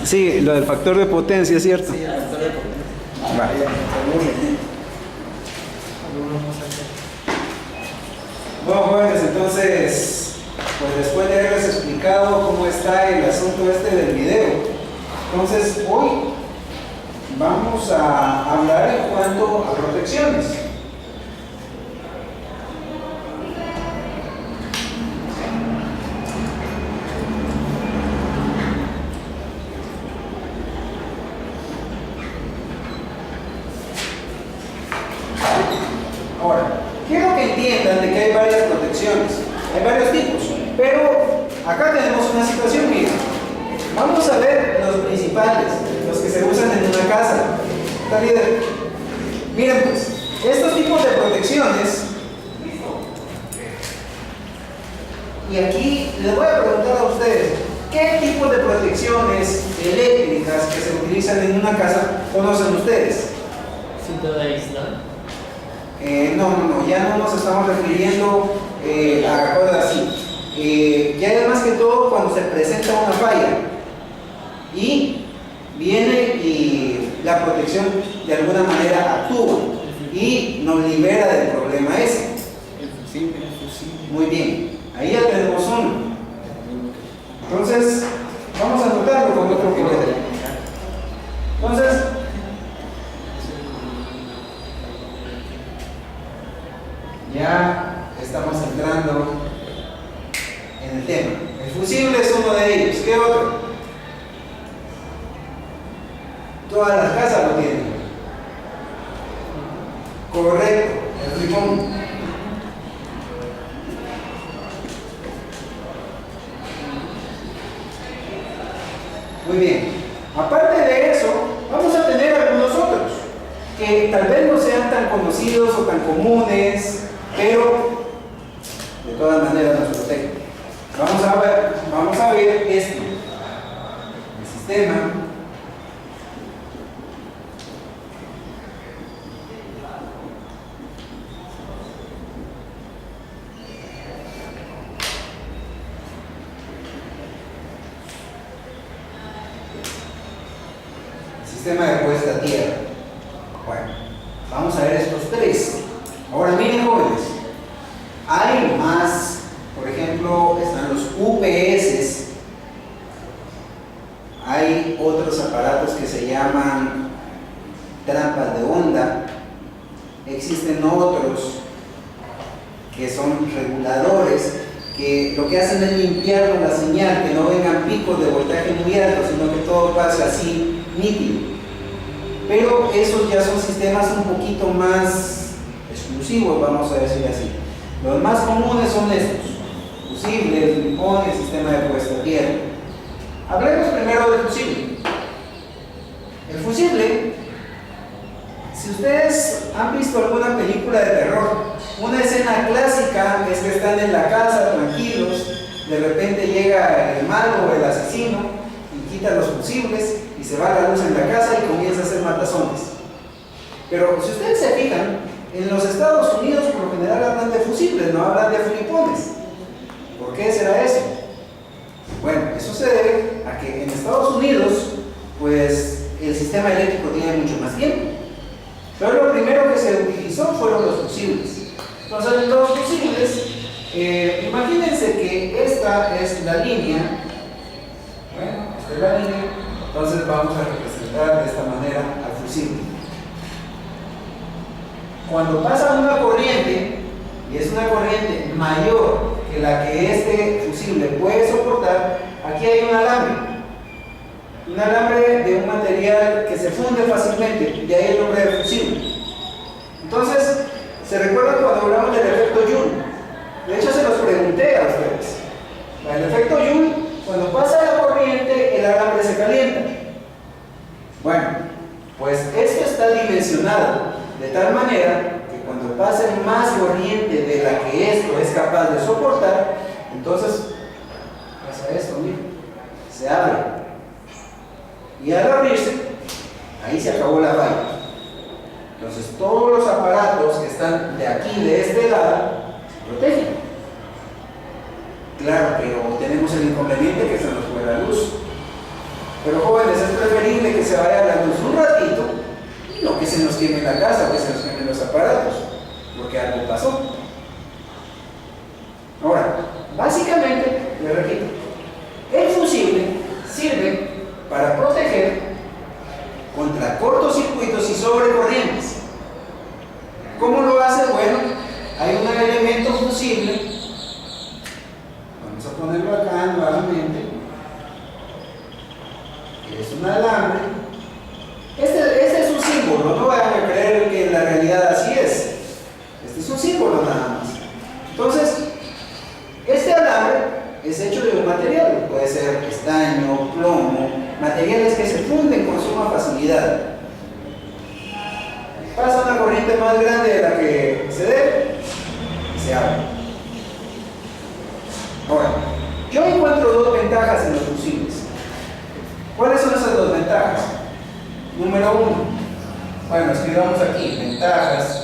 Sí, lo del factor de potencia, ¿cierto? Sí, el factor de potencia. Vale. Bueno, jóvenes, entonces, pues después de haberles explicado cómo está el asunto este del video, entonces hoy vamos a hablar en cuanto a protecciones. Ahora, quiero que entiendan de que hay varias protecciones, hay varios tipos, pero acá tenemos una situación, miren. Vamos a ver los principales, los que se usan en una casa. ¿Está líder? Miren pues, estos tipos de protecciones, y aquí les voy a preguntar a ustedes, ¿qué tipo de protecciones eléctricas que se utilizan en una casa conocen ustedes? Cinto de aislante. No, ya no nos estamos refiriendo a cosas así. Ya es más que todo cuando se presenta una falla y viene y la protección de alguna manera actúa y nos libera del problema ese. El fusible. Muy bien, ahí ya tenemos uno. Entonces, vamos a anotarlo con otro criterio. Entonces, ya estamos entrando en el tema. El fusible es uno de ellos. ¿Qué otro? Todas las casas lo tienen. Correcto, el limón. Muy bien. Aparte de eso, vamos a tener algunos otros que tal vez no sean tan conocidos o tan comunes, pero de todas maneras nos protegen. Vamos a ver esto. El sistema de puesta a tierra. Bueno, vamos a ver estos tres. Ahora miren, jóvenes, hay más. Por ejemplo, están los UPS, hay otros aparatos que se llaman trampas de onda, existen otros que son reguladores que lo que hacen es limpiar la señal, que no vengan picos de voltaje muy altos, sino que todo pase así nítido. Pero esos ya son sistemas un poquito más exclusivos, vamos a decir así. Los más comunes son estos: fusible, el limón y el sistema de puesta a tierra. Hablemos primero del fusible. El fusible, si ustedes han visto alguna película de terror, una escena clásica es que están en la casa tranquilos, de repente llega el malo o el asesino y quita los fusibles y se va la luz en la casa y comienza a hacer matazones. Pero si ustedes se fijan, en los Estados Unidos por lo general hablan de fusibles, no hablan de flipones. ¿Por qué será eso? Bueno, eso se debe a que en Estados Unidos, pues el sistema eléctrico tiene mucho más tiempo. Pero lo primero que se utilizó fueron los fusibles. Entonces, los fusibles, imagínense que esta es la línea. Bueno, esta es la línea. Entonces vamos a representar de esta manera al fusible. Cuando pasa una corriente, y es una corriente mayor que la que este fusible puede soportar, aquí hay un alambre de un material que se funde fácilmente, de ahí el nombre de fusible. Entonces, ¿se recuerdan cuando hablamos del efecto Joule? De hecho, se los pregunté a ustedes. El efecto Joule, cuando pasa la corriente, el alambre se calienta. Bueno, pues esto está dimensionado de tal manera que cuando pase más corriente de la que esto es capaz de soportar, entonces pasa esto, miren, se abre. Y al abrirse, ahí se acabó la falla. Entonces todos los aparatos que están de aquí, de este lado, se protegen. Claro, pero tenemos el inconveniente que se nos fue la luz. Pero jóvenes, preferible que se vaya la luz un ratito y no que se nos queme la casa o que se nos quemen los aparatos, porque algo pasó. Ahora, básicamente, le repito, el fusible sirve para proteger contra cortocircuitos y sobrecorrientes. ¿Cómo lo hace? Bueno, hay un elemento fusible, vamos a ponerlo acá nuevamente, que es un alambre. Este es un símbolo, no vayan a creer que en la realidad así es. Este es un símbolo nada más. Entonces, este alambre es hecho de un material, puede ser estaño, plomo, materiales que se funden con suma facilidad. Pasa una corriente más grande de la que se debe y se abre. Ahora, yo encuentro dos ventajas en los fusibles. ¿Cuáles son esas dos ventajas? Número uno, bueno, escribamos aquí, ventajas.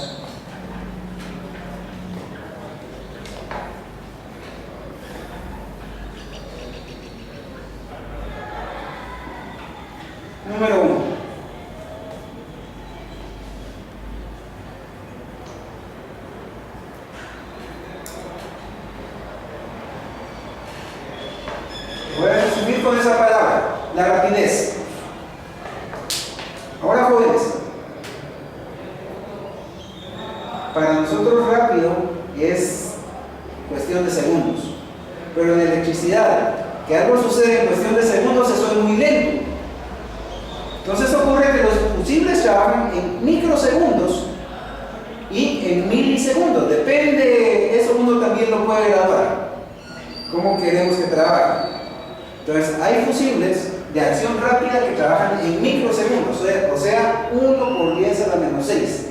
Número uno, voy a resumir con esa palabra, la rapidez. Ahora, jóvenes, para nosotros rápido es cuestión de segundos, pero en electricidad, que algo sucede en cuestión de segundos, eso es muy lento. Entonces ocurre que los fusibles trabajan en microsegundos y en milisegundos. Depende, eso uno también lo puede graduar. ¿Cómo queremos que trabaje? Entonces hay fusibles de acción rápida que trabajan en microsegundos, o sea 1 por 10 a la menos 6.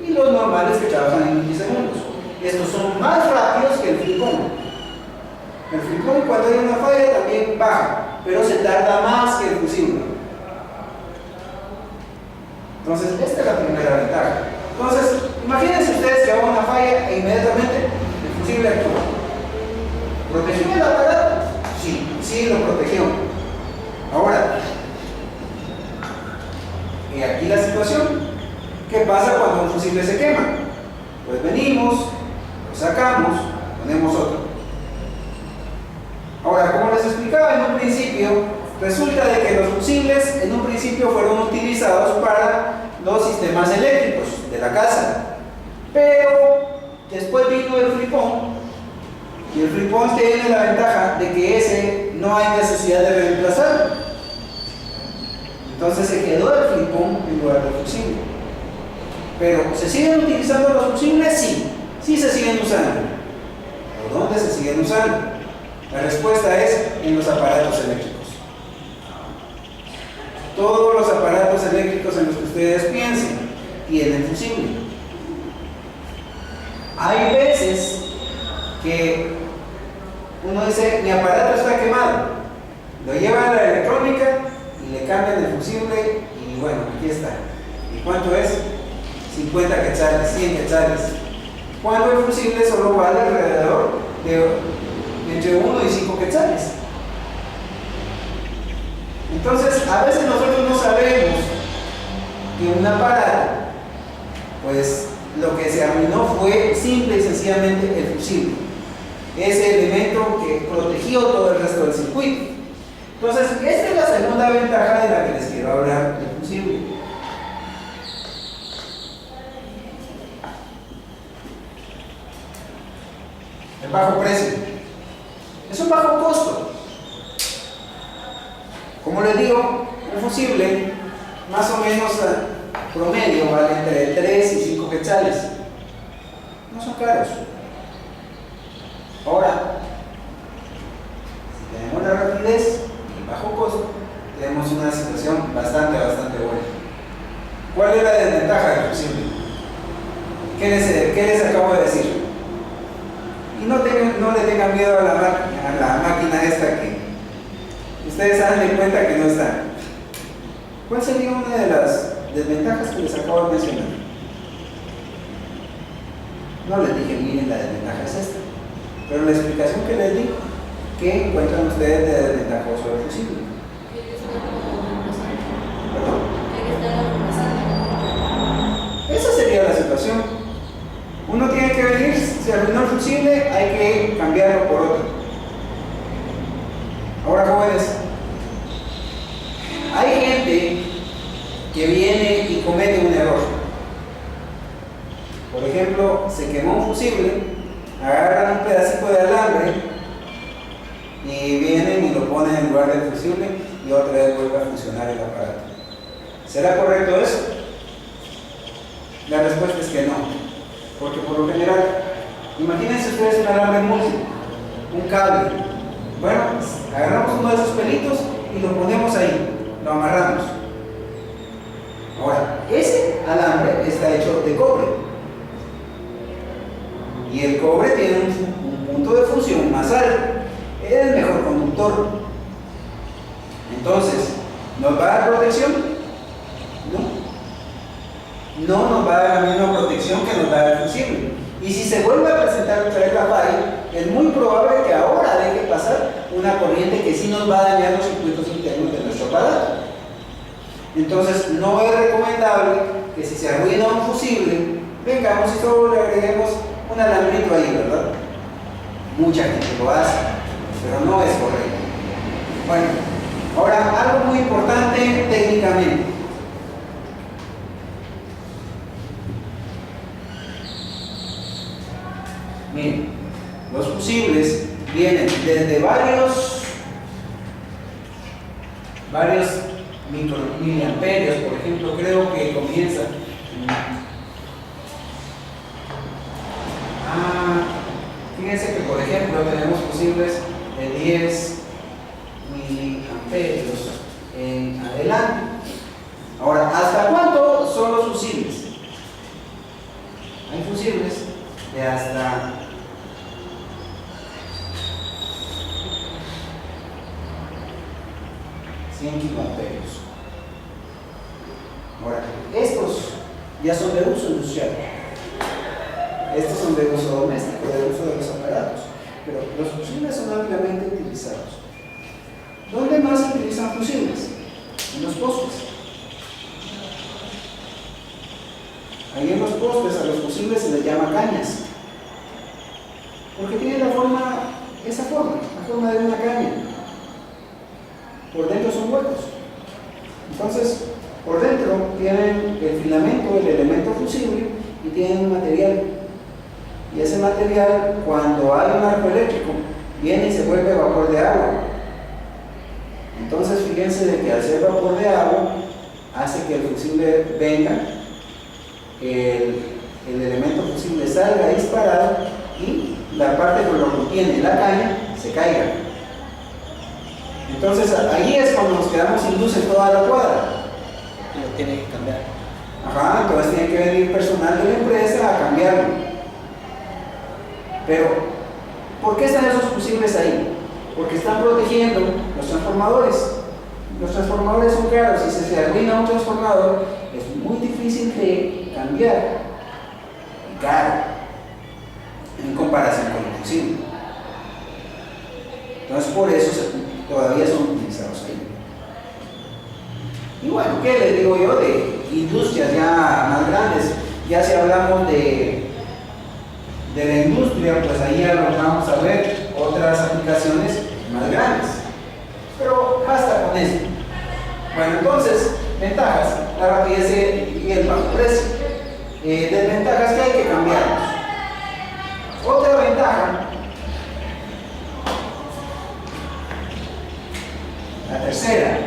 Y los normales que trabajan en milisegundos. Estos son más rápidos que el flipón. El flipón, cuando hay una falla, también baja, pero se tarda más que el fusible. Entonces, esta es la primera ventaja. Entonces, imagínense ustedes que haga una falla e inmediatamente el fusible actúa. ¿Protegió el aparato? Sí, sí lo protegió. Ahora, y aquí la situación. ¿Qué pasa cuando un fusible se quema? Pues venimos, lo sacamos, ponemos otro. Ahora, como les explicaba en un principio, resulta de que los fusibles en un principio fueron utilizados para los sistemas eléctricos de la casa, pero después vino el flipón, y el flipón tiene la ventaja de que ese no hay necesidad de reemplazarlo. Entonces se quedó el flipón en lugar del fusible. Pero ¿se siguen utilizando los fusibles? Sí, sí se siguen usando. ¿Por dónde se siguen usando? La respuesta es en los aparatos eléctricos. Todos los aparatos eléctricos en los que ustedes piensen tienen fusible. Hay veces que uno dice, mi aparato está quemado, lo lleva a la electrónica y le cambian el fusible y bueno, aquí está. ¿Y cuánto es? 50 quetzales, 100 quetzales. Cuando el fusible solo vale alrededor de entre 1 y 5 quetzales. Entonces, a veces nosotros no sabemos que un aparato, pues lo que se arruinó fue simple y sencillamente el fusible, ese elemento que protegió todo el resto del circuito. Entonces, esta es la segunda ventaja de la que les quiero hablar del fusible. El bajo precio. Es un bajo costo. Como les digo, un fusible más o menos promedio vale entre 3 y 5 quetzales. No son caros. Ahora, si tenemos la rapidez y bajo costo, tenemos una situación bastante buena. ¿Cuál es la desventaja del fusible? ¿Qué les acabo de decir? Y no le tengan miedo a la máquina esta que ustedes se dan cuenta que no está. ¿Cuál sería una de las desventajas que les acabo de mencionar? No les dije, miren, la desventaja es esta, pero la explicación que les di, ¿qué encuentran ustedes de desventajoso del fusible? ¿Perdón? Esa sería la situación. Uno tiene que venir, si arruinó el fusible, hay que cambiarlo por otro. Ahora, jóvenes, hay gente que viene y comete un error. Por ejemplo, se quemó un fusible, agarran un pedacito de alambre y vienen y lo ponen en lugar del fusible y otra vez vuelve a funcionar el aparato. ¿Será correcto eso? La respuesta es que no, porque por lo general, imagínense ustedes un alambre múltiple, un cable. Bueno, agarramos uno de esos pelitos y lo ponemos ahí, lo amarramos. Ahora, ese alambre está hecho de cobre y el cobre tiene un punto de fusión más alto, es el mejor conductor. Entonces, ¿nos va a dar protección? No nos va a dar la misma protección que nos da el fusible. Y si se vuelve a presentar otra vez la falla, es muy probable que ahora deje pasar una corriente que sí nos va a dañar los circuitos internos de nuestro aparato. Entonces, no es recomendable que si se arruina un fusible, vengamos y solo le agreguemos un alambrito ahí, ¿verdad? Mucha gente lo hace, pero no es correcto. Bueno, ahora algo muy importante técnicamente. Miren, los fusibles vienen desde varios miliamperios, por ejemplo, creo que comienza. Fíjense que, por ejemplo, tenemos fusibles de 10 miliamperios en adelante. Ahora, ¿hasta cuánto son los fusibles? Hay fusibles de hasta 100 kiloamperios. Ahora, estos ya son de uso industrial. Estos son de uso doméstico, de uso de los aparatos. Pero los fusibles son ampliamente utilizados. ¿Dónde más se utilizan fusibles? En los postes. Ahí en los postes a los fusibles se les llama cañas. Porque tienen la forma de una caña. Por dentro son huecos. Entonces, por dentro tienen el filamento, el elemento fusible, y tienen un material. Y ese material, cuando hay un arco eléctrico, viene y se vuelve vapor de agua. Entonces, fíjense de que al ser vapor de agua, hace que el fusible venga, el elemento fusible salga disparado y la parte que lo contiene la caña se caiga. Entonces, ahí es cuando nos quedamos sin luz en toda la cuadra. Lo tiene que cambiar. Ajá, entonces tiene que venir personal de la empresa a cambiarlo. Pero, ¿por qué están esos fusibles ahí? Porque están protegiendo los transformadores. Los transformadores son caros y si se arruina un transformador es muy difícil de cambiar y caro en comparación con el fusible. Entonces, por eso todavía son utilizados ahí. Y bueno, ¿qué les digo yo de industrias ya más grandes? Ya si hablamos de la industria, pues ahí ya nos vamos a ver otras aplicaciones más grandes. Pero basta con esto. Bueno, entonces, ventajas, la rapidez y el bajo precio. Desventajas que hay que cambiarlos. Otra ventaja, la tercera,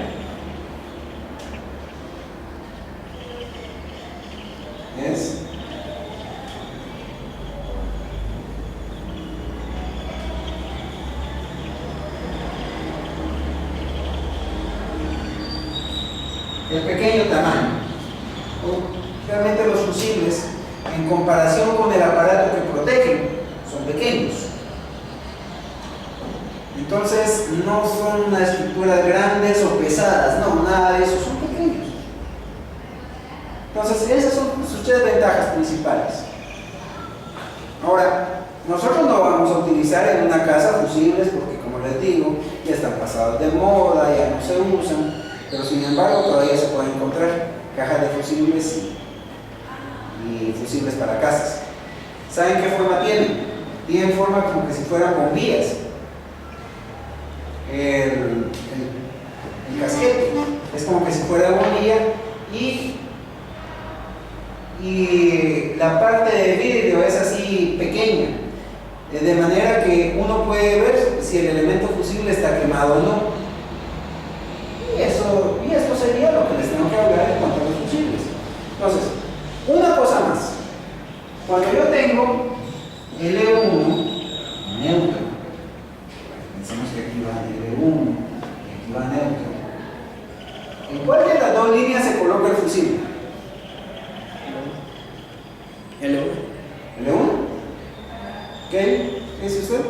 es el pequeño tamaño. Realmente los fusibles, en comparación con el aparato que protegen, son pequeños. Entonces, no son unas estructuras grandes o pesadas, no, nada de eso, son pequeños. Entonces, esas son sus tres ventajas principales. Ahora, nosotros no vamos a utilizar en una casa fusibles porque, como les digo, ya están pasados de moda, ya no se usan. pero sin embargo todavía se pueden encontrar cajas de fusibles y fusibles para casas. ¿Saben qué forma tienen? Tienen forma como que si fueran bombillas. El casquete es como que si fuera bombilla y la parte de vidrio es así pequeña, de manera que uno puede ver si el elemento fusible está quemado o no. Y esto sería lo que les tengo que hablar en cuanto a los fusibles. Entonces, una cosa más. Cuando yo tengo L1 neutro, pensemos que aquí va L1 y aquí va neutro, ¿en cuál de las dos líneas se coloca el fusible? L1. ¿L1? ¿Qué dice usted?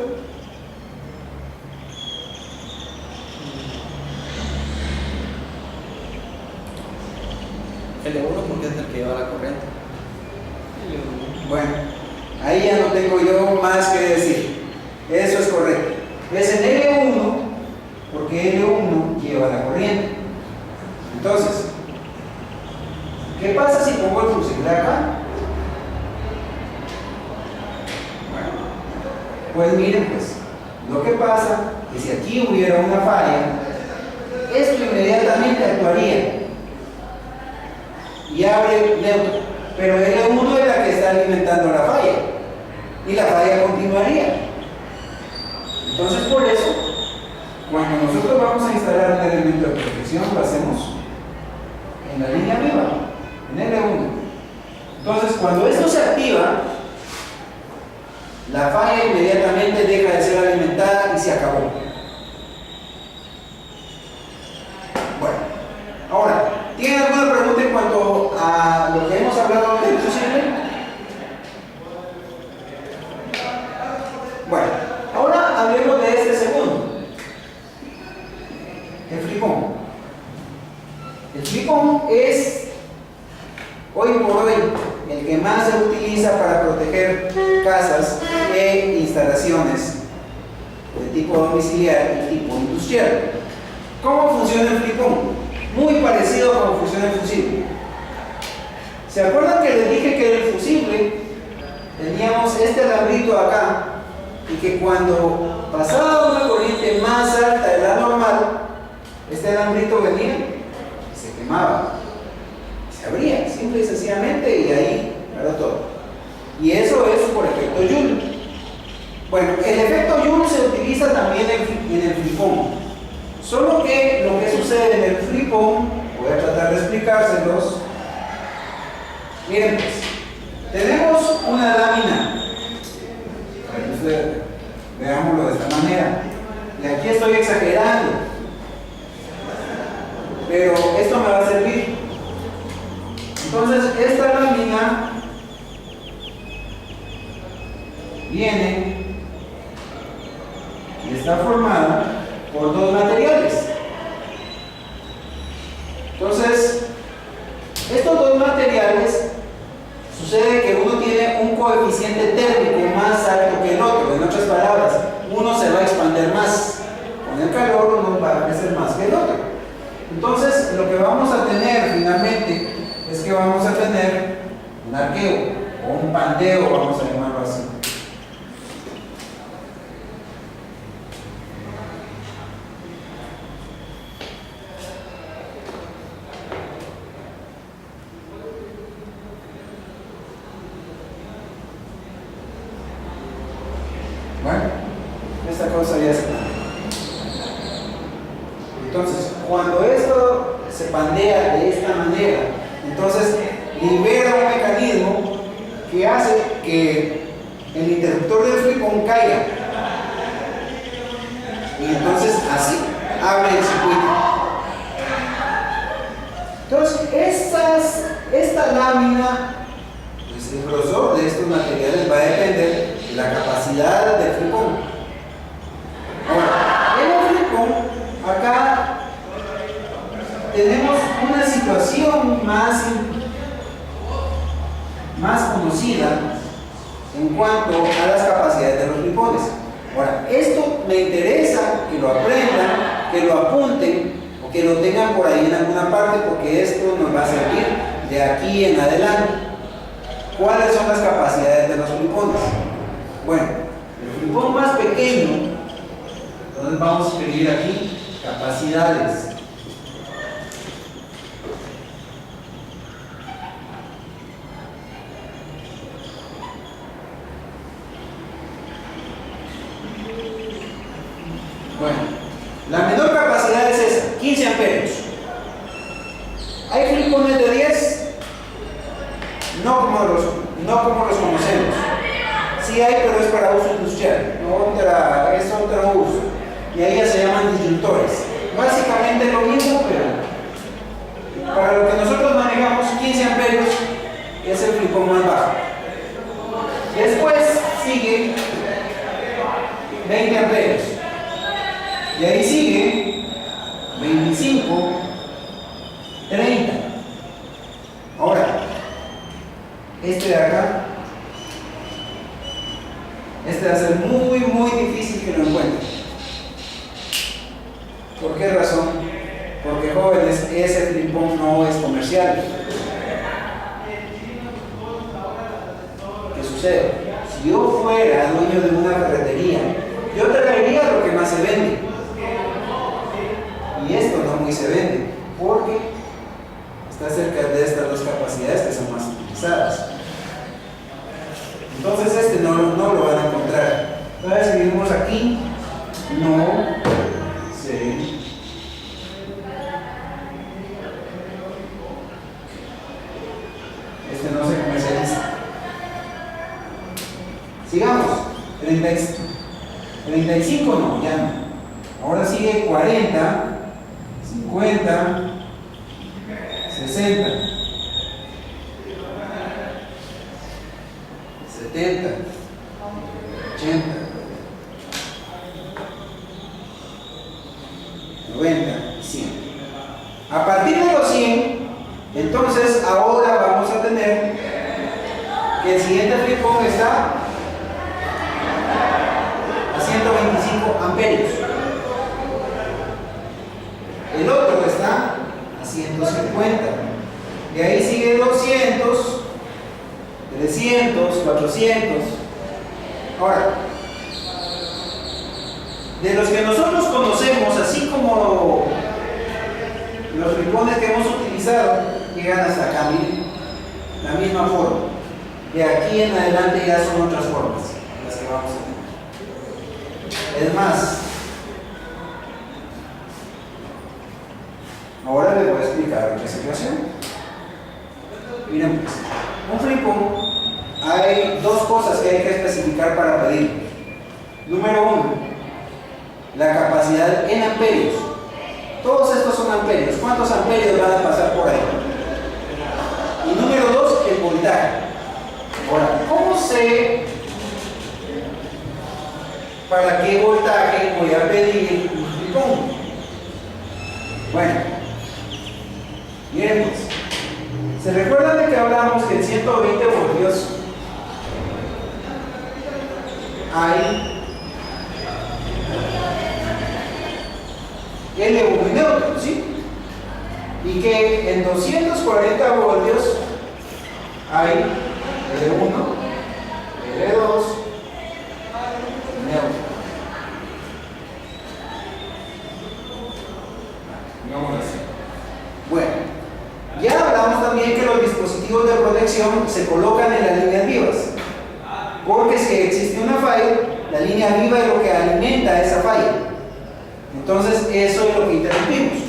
L1 porque es el que lleva la corriente. Bueno, ahí ya no tengo yo más que decir. Eso es correcto. Es en L1 porque L1 lleva la corriente. Entonces, ¿qué pasa si pongo el fusible acá? Pues miren, pues, lo que pasa es que si aquí hubiera una falla, esto inmediatamente actuaría y abre neutro, pero L1 es la que está alimentando la falla y la falla continuaría. Entonces, por eso, cuando nosotros vamos a instalar un elemento de protección, lo hacemos en la línea viva, en L1. Entonces, cuando esto se activa, la falla inmediatamente deja de ser alimentada y se acabó. Bueno, ahora, ¿tienen alguna pregunta en cuanto a lo que hemos hablado del fusible? Bueno, ahora hablemos de este segundo, el flipón. El flipón es, hoy por hoy, el que más se utiliza para proteger casas e instalaciones de tipo domiciliar y tipo industrial. ¿Cómo funciona el flipón? Muy parecido a cómo funciona el fusible. ¿Se acuerdan que les dije que en el fusible teníamos este alambrito acá y que cuando pasaba una corriente más alta de la normal, este alambrito venía y se quemaba? Se abría, simple y sencillamente, y ahí era todo. Y eso es por efecto Joule. Bueno, el efecto Joule se utiliza también en el flipón. Solo que lo que sucede en el flipón, voy a tratar de explicárselos. Miren, pues, tenemos una lámina. Para que ustedes veámoslo de esta manera. Y aquí estoy exagerando, pero esto me va a servir. Entonces, esta lámina viene y está formada por dos materiales. Entonces, estos dos materiales, sucede que uno tiene un coeficiente térmico más alto que el otro. En otras palabras, uno se va a expandir más. Con el calor uno va a crecer más que el otro. Entonces, lo que vamos a tener finalmente es que vamos a tener un arqueo o un pandeo, vamos a llamarlo así. Bueno, esta cosa ya está. Entonces, cuando esto se pandea de esta manera, entonces libera un mecanismo que hace que el interruptor del flipón caiga. Y entonces así abre el circuito. Entonces, esta lámina, pues el grosor de estos materiales va a depender de la capacidad del flipón. Ahora, en el flipón, acá tenemos una situación más conocida en cuanto a las capacidades de los flipones. Ahora, esto me interesa que lo aprendan, que lo apunten, que lo tengan por ahí en alguna parte, porque esto nos va a servir de aquí en adelante. ¿Cuáles son las capacidades de los flipones? Bueno, el flipón más pequeño, entonces vamos a escribir aquí capacidades. Bueno, la menor capacidad es esa, 15 amperios. ¿Hay flipones de 10? No como los conocemos. Sí hay, pero es para uso industrial, es otro uso. Y ahí ya se llaman disyuntores. Básicamente lo mismo, pero para lo que nosotros manejamos, 15 amperios es el flipón más bajo. Después sigue 20 amperios. Y ahí sigue 25, 30. Ahora, este de acá, este va a ser muy difícil que lo encuentre. ¿Por qué razón? Porque, jóvenes, ese flipón no es comercial. ¿Qué sucede? Si yo fuera dueño de una ferretería, yo traería lo que más se vende. Y esto no muy se vende, porque está cerca de estas dos capacidades que son más utilizadas. Entonces este no lo van a encontrar. Entonces escribimos aquí, no se este no se comercializa. Sigamos. 35 no, ya no. Ahora sigue 40, 50, 60, 70, 80, 90 y 100. A partir de los 100, entonces ahora vamos a tener que el siguiente flipón está a 125 amperios. El otro está a 150. De ahí sigue 200, 300, 400. Ahora, de los que nosotros conocemos, así como los flipones que hemos utilizado, llegan hasta acá, miren, la misma forma. De aquí en adelante ya son otras formas las que vamos a tener. Es más, ahora les voy a explicar otra situación. Miren pues, un flipón, hay dos cosas que hay que especificar para pedirlo. Número 1, la capacidad en amperios. Todos estos son amperios. ¿Cuántos amperios van a pasar por ahí? Y número 2, el voltaje. Ahora, ¿cómo sé para qué voltaje voy a pedir un flipón? Bueno, miren pues, ¿se recuerdan de que hablamos que en 120 voltios hay L1 y neutro, ¿sí? Y que en 240 voltios hay L1, L2, neutro. Vamos a hacer. Bueno, ya hablamos también que los dispositivos de protección se colocan en las líneas vivas, porque si existe una falla, la línea viva es lo que alimenta esa falla. Entonces eso es lo que interrumpimos.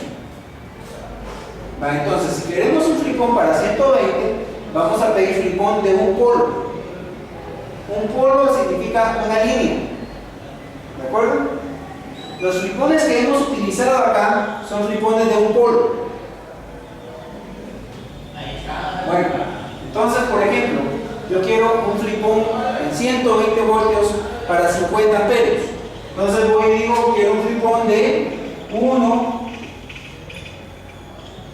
Vale, entonces si queremos un flipón para 120, vamos a pedir flipón de un polo. Un polo significa una línea, ¿de acuerdo? Los flipones que hemos utilizado acá son flipones de un polo. Bueno, entonces por ejemplo, yo quiero un flipón en 120 voltios para 50 amperios. Entonces voy y digo, quiero un flipón de 1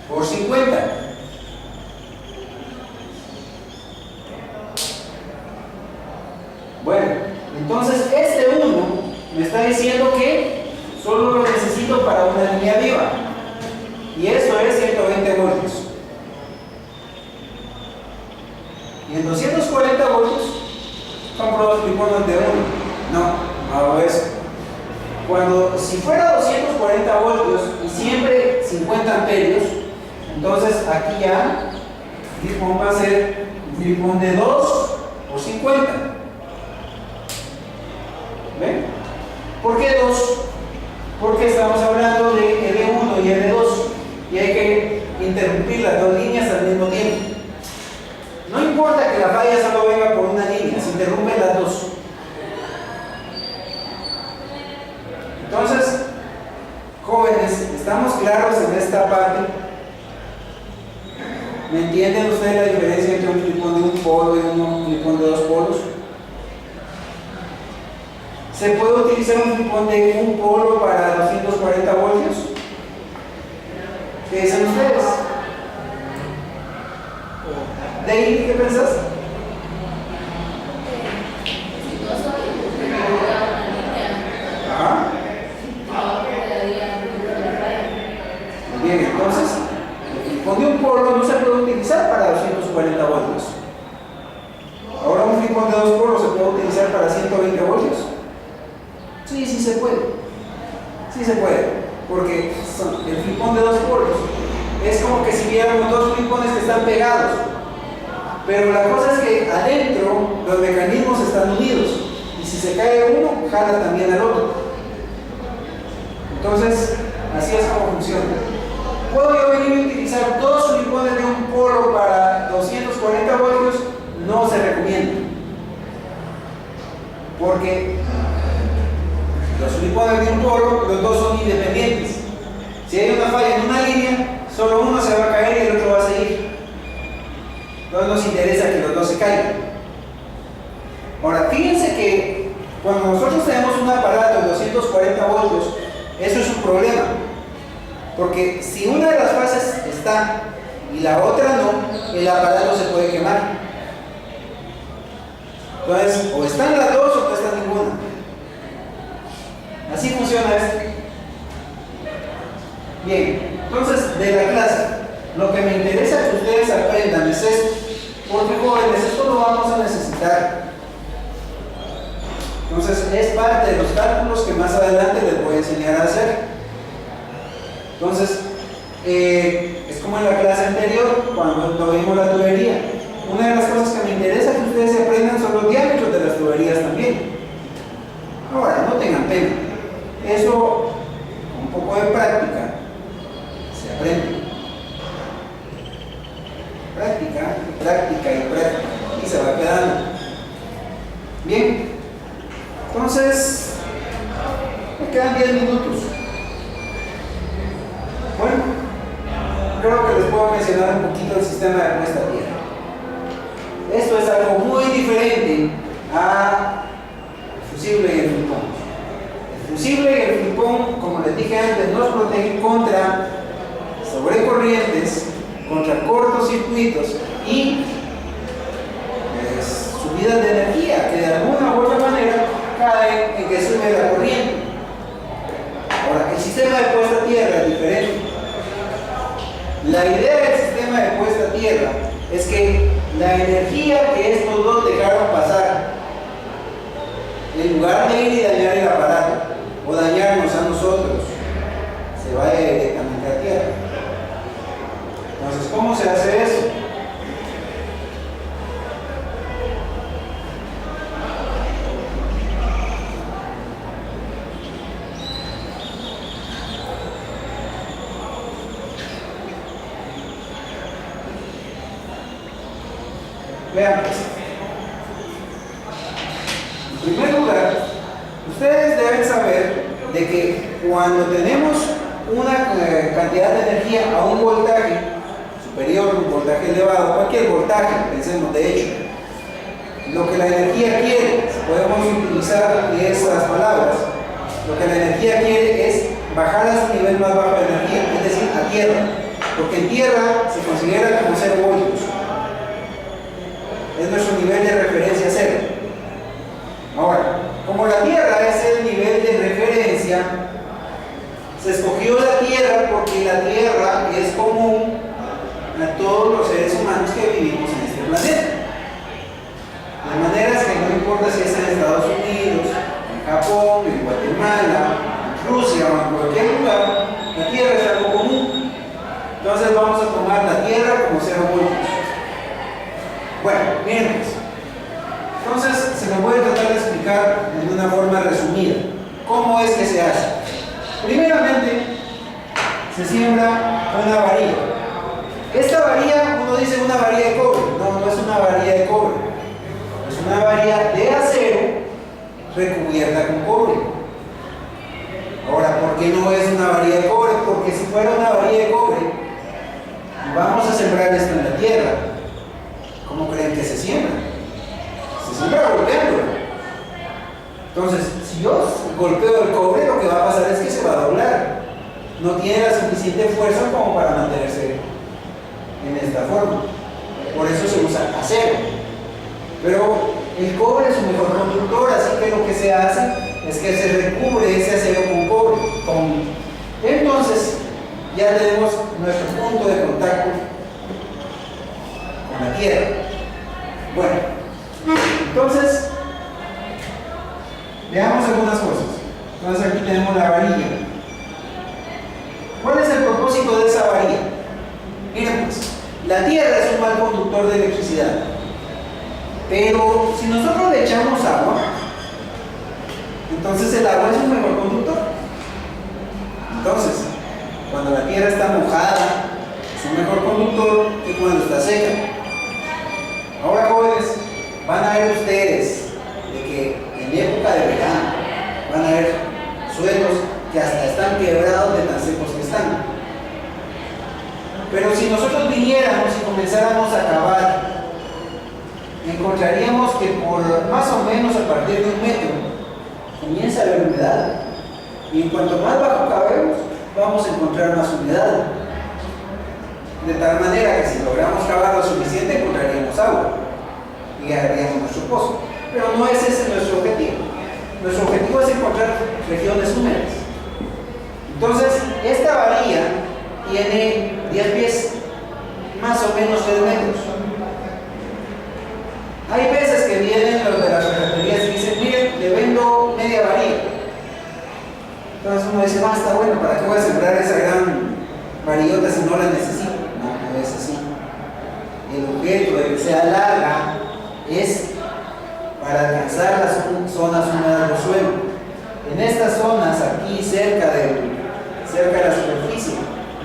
por 50. Bueno, entonces este 1 me está diciendo que solo lo necesito para una línea viva. y eso es 120 voltios. Y en 240 voltios compro dos flipones de 1. No hago eso. Si fuera 240 voltios y siempre 50 amperios, entonces aquí ya el flipón va a ser un flipón de 2 por 50. ¿Ven? ¿Por qué 2? Porque estamos hablando de L1 y L2 y hay que interrumpir las dos líneas al mismo tiempo. No importa que la falla solo venga por una línea, se interrumpen las dos. Entonces, jóvenes, ¿estamos claros en esta parte? ¿Me entienden ustedes la diferencia entre un flipón de un polo y un flipón de dos polos? ¿Se puede utilizar un flipón de un polo para 240 voltios? ¿Qué dicen ustedes? Daily, ¿qué pensás? Ajá. Bien, entonces, el flipón de un polo no se puede utilizar para 240 voltios. Ahora un flipón de dos polos se puede utilizar para 120 voltios. Sí, sí se puede. Sí se puede. Porque el flipón de dos polos es como que si viéramos dos flipones que están pegados. Pero la cosa es que adentro los mecanismos están unidos. Y si se cae uno, jala también al otro. Entonces, así es como funciona. ¿Puedo yo venir a utilizar dos flipones de un polo para 240 voltios? No se recomienda. Porque los flipones de un polo, los dos son independientes. Si hay una falla en una línea, solo uno se va a caer y el otro va a seguir. No nos interesa que los dos se caigan. Ahora, fíjense que cuando nosotros tenemos un aparato de 240 voltios, eso es un problema. Porque si una de las fases está y la otra no, el aparato se puede quemar. Entonces, o están las dos o no está ninguna. Así funciona esto. Bien, entonces de la clase, lo que me interesa que ustedes aprendan es esto, porque jóvenes, esto lo vamos a necesitar. Entonces es parte de los cálculos que más adelante les voy a enseñar a hacer. Entonces, es como en la clase anterior, cuando vimos la tubería. Una de las cosas que me interesa que ustedes se aprendan son los diámetros de las tuberías también. Ahora, no tengan pena. Eso, con un poco de práctica, se aprende. Práctica, práctica y práctica. Y se va quedando. Bien. Entonces, me quedan 10 minutos. Bueno, creo que les puedo mencionar un poquito el sistema de puesta a tierra. Esto es algo muy diferente al fusible y el flipón. El fusible y el flipón, como les dije antes, nos protegen contra sobrecorrientes, contra cortocircuitos y subidas de energía que de alguna u otra manera caen en que sube la corriente. Ahora, el sistema de puesta a tierra es diferente. La idea del sistema de puesta a tierra es que la energía que estos dos dejaron pasar, en lugar de ir y dañar el aparato o dañarnos a nosotros, se vaya directamente a tierra. Entonces, ¿cómo se hace eso? Vean, en primer lugar, ustedes deben saber de que cuando tenemos una cantidad de energía a un voltaje superior, un voltaje elevado, cualquier voltaje, pensemos de hecho, lo que la energía quiere, si podemos utilizar esas palabras, lo que la energía quiere es bajar a su nivel más bajo de energía, es decir, a tierra, porque en tierra se considera como 0 voltios. Es nuestro nivel de referencia cero. Ahora, como la Tierra es el nivel de referencia, se escogió la Tierra porque que la tierra es común a todos los seres humanos que vivimos en este planeta. De manera que no importa si es en Estados Unidos, en Japón, en Guatemala, en Rusia o en cualquier lugar, la tierra es algo común. Entonces vamos a tomar la tierra como 0 voltios. Bueno, miren pues. Entonces se me voy a tratar de explicar de una forma resumida cómo es que se hace. Primeramente, se siembra una varilla. Esta varilla, uno dice una varilla de cobre. No, no es una varilla de cobre. Es una varilla de acero recubierta con cobre. Ahora, ¿por qué no es una varilla de cobre? Porque si fuera una varilla de cobre, vamos a sembrar esto en la tierra. ¿Cómo creen que se siembra? Se siembra golpeándolo. Entonces, si yo golpeo el cobre, lo que va a pasar es que se va a doblar. No tiene la suficiente fuerza como para mantenerse en esta forma. Por eso se usa acero. Pero el cobre es un mejor conductor, así que lo que se hace es que se recubre ese acero con cobre. Entonces, ya tenemos nuestro punto de contacto con la tierra. Bueno, entonces, veamos algunas cosas. Entonces aquí tenemos la varilla. ¿Cuál es el propósito de esa varilla? Miren pues, la tierra es un mal conductor de electricidad. Pero si nosotros le echamos agua, entonces el agua es un mejor conductor. Entonces, cuando la tierra está mojada, es un mejor conductor que cuando está seca. Ahora, jóvenes, van a ver ustedes de que en época de verano van a ver suelos que hasta están quebrados de tan secos que están. Pero si nosotros viniéramos y comenzáramos a cavar, encontraríamos que por más o menos a partir de 1 metro comienza a haber humedad. Y en cuanto más bajo cavemos, vamos a encontrar más humedad. De tal manera que si logramos cavar lo suficiente, encontraríamos agua y haríamos nuestro pozo. Pero no es ese nuestro objetivo. Nuestro objetivo es encontrar regiones húmedas. Entonces, esta varilla tiene 10 pies, más o menos 3 metros. Hay veces que vienen los de las ferreterías y dicen, miren, le vendo media varilla. Entonces uno dice, está bueno, ¿para qué voy a sembrar esa gran varillota si no la necesito? No, no es así. El objeto de que sea larga es para alcanzar las zonas húmedas del suelo. En estas zonas, aquí cerca de la superficie,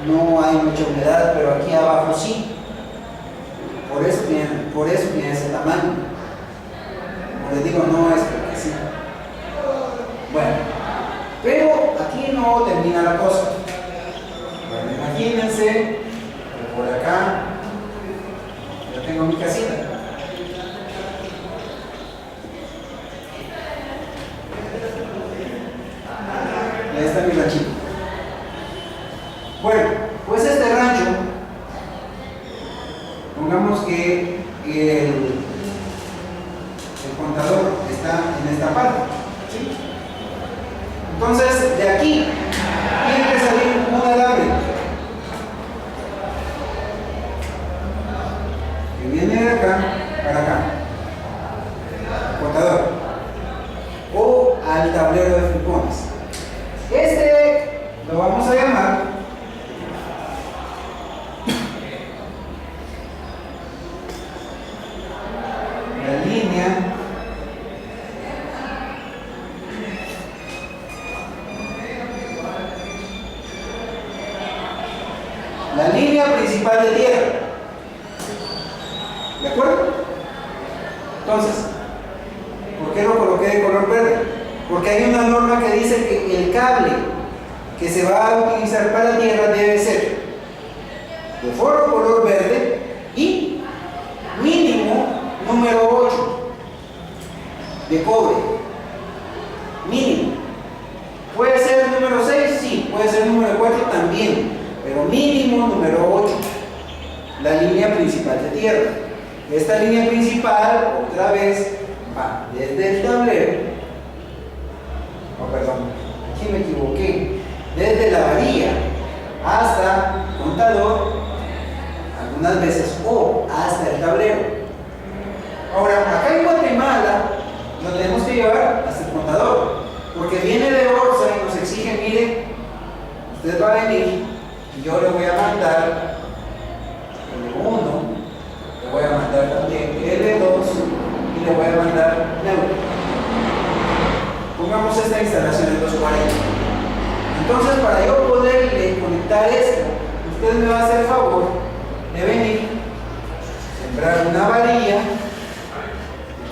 no hay mucha humedad, pero aquí abajo sí. Por eso tiene ese tamaño. Como les digo, no es porque sí. Bueno, pero aquí no termina la cosa. Bueno, imagínense que por acá yo tengo mi casita. Ahí está mi ranchito. Bueno, pues este rancho, pongamos que el contador está en esta parte, ¿sí? Entonces, de aquí tiene que salir un alambre que viene de acá para acá, el contador, o al tablero de frijoles. Este lo vamos a llamar la línea principal de tierra. ¿De acuerdo? Entonces, ¿por qué lo coloqué de color verde? Porque hay una norma que dice que el cable que se va a utilizar para la tierra debe ser de forro color verde y mínimo número 8 de cobre. Mínimo. ¿Puede ser número 6? Sí. ¿Puede ser número 4? También. Pero mínimo número 8, la línea principal de tierra. Esta línea principal, otra vez, va desde el tablero, aquí me equivoqué, desde la varilla hasta algunas veces o hasta el tablero. Ahora, acá en Guatemala lo tenemos que llevar hasta el contador, porque viene de Orsa y nos exige, mire, usted va a venir y yo le voy a mandar L1, le voy a mandar también L2 y le voy a mandar neutro. Pongamos esta instalación en 240. Entonces, para yo poderle conectar esto, usted me va a hacer el favor de venir, sembrar una varilla de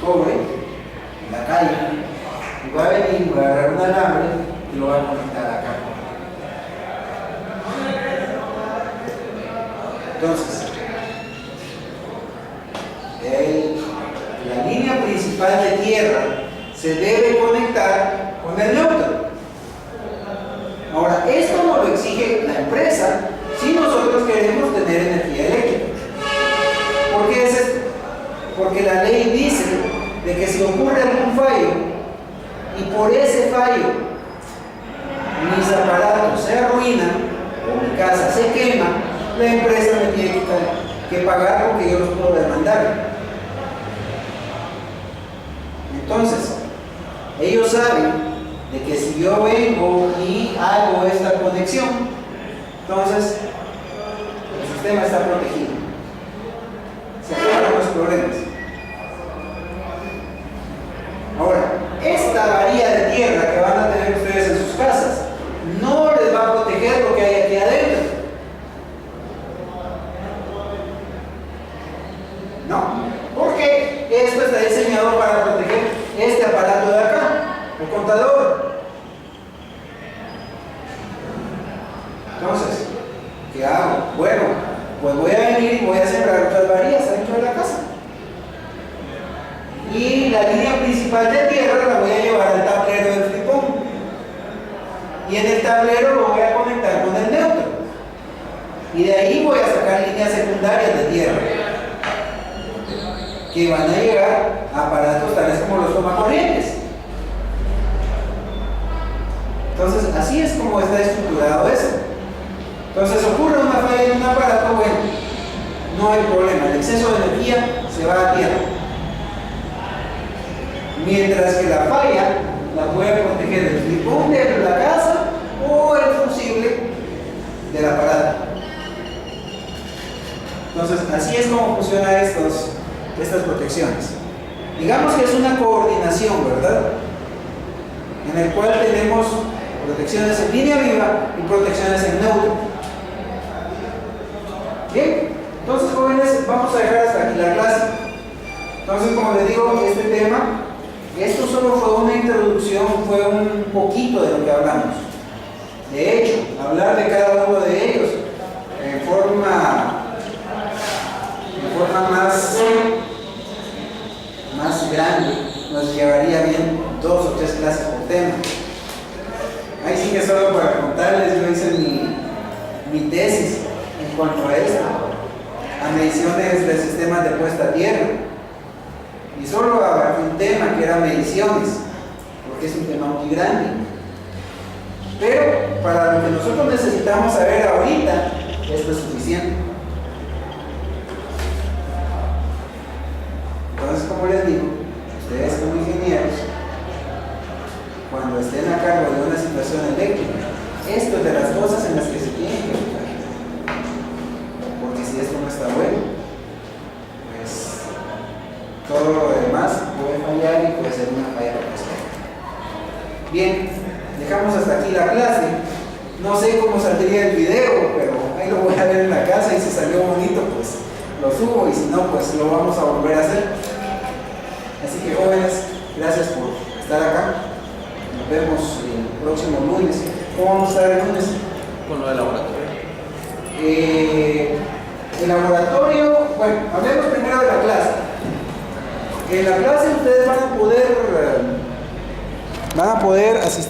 cobre en la calle, y va a venir, va a agarrar un alambre y lo va a conectar acá. Entonces, la línea principal de tierra se debe conectar con el neutro. Ahora, esto nos lo exige la empresa si nosotros queremos tener energía eléctrica. ¿Por qué es esto? Porque la ley dice de que si ocurre algún fallo y por ese fallo mis aparatos se arruinan o mi casa se quema, la empresa me tiene que pagar porque yo los puedo demandar. Entonces, ellos saben de que si yo vengo y hago esta conexión, entonces el sistema está protegido. Se acaban los problemas. Ahora, esta varilla de tierra que van a tener ustedes en sus casas no les va a proteger lo que hay aquí adentro. No, porque esto está diseñado para proteger este aparato de acá, el contador. Entonces, ¿qué hago? Bueno, pues voy a venir y voy a sembrar otras varillas dentro de la casa. Y la línea principal de tierra la voy a llevar al tablero del flipón. Y en el tablero lo voy a conectar con el neutro. Y de ahí voy a sacar líneas secundarias de tierra, que van a llegar a aparatos tales como los tomacorrientes. Entonces, así es como está estructurado esto. Entonces, ocurre una falla en un aparato, bueno, no hay problema, el exceso de energía se va a tierra. Mientras que la falla la puede proteger el flipón de la casa o el fusible del aparato. Entonces, así es como funcionan estas protecciones. Digamos que es una coordinación, ¿verdad? En el cual tenemos protecciones en línea viva y protecciones en neutro. Bien, entonces jóvenes, vamos a dejar hasta aquí la clase. Entonces, como les digo, este tema, esto solo fue una introducción, fue un poquito de lo que hablamos. De hecho, hablar de cada uno de ellos en forma más grande nos llevaría bien 2 o 3 clases por tema. Ahí sí que solo para contarles, yo hice mi tesis en cuanto a esto, a mediciones de sistemas de puesta a tierra, y solo abarqué un tema que era mediciones, porque es un tema muy grande, pero para lo que nosotros necesitamos saber ahorita, esto es suficiente. Entonces, como les digo, ustedes como ingenieros, cuando estén a cargo de una situación eléctrica, esto es de las cosas en las que se tienen que fijar. Porque si esto no está bueno, pues todo lo demás puede fallar y puede ser una falla profesional. Bien, dejamos hasta aquí la clase. No sé cómo saldría el video, pero ahí lo voy a ver en la casa y si salió bonito, pues lo subo, y si no, pues lo vamos a volver a hacer. Así que jóvenes, gracias por estar acá. Nos vemos el próximo lunes. ¿Cómo vamos a estar el lunes? Con lo del laboratorio. El laboratorio, bueno, hablemos primero de la clase. En la clase ustedes van a poder asistir.